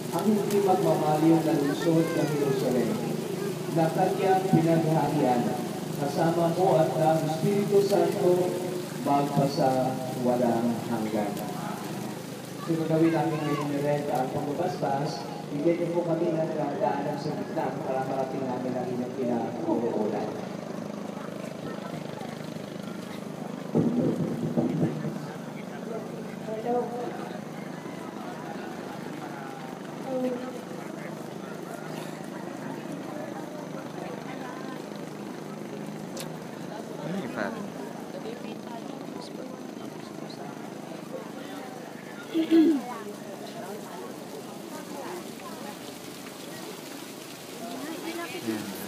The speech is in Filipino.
ang hindi magmamaliw na lungsod ng Jerusalem, na kanyang pinaghaharian, kasama mo at ang Espiritu Santo, magpasa walang hanggan. So, gagawin namin ngayon ni Red ang pagbabasbas. Bigyan niyo po kami ng daanan sa gitna para marating namin ang inyong pinag-uulan. Yeah.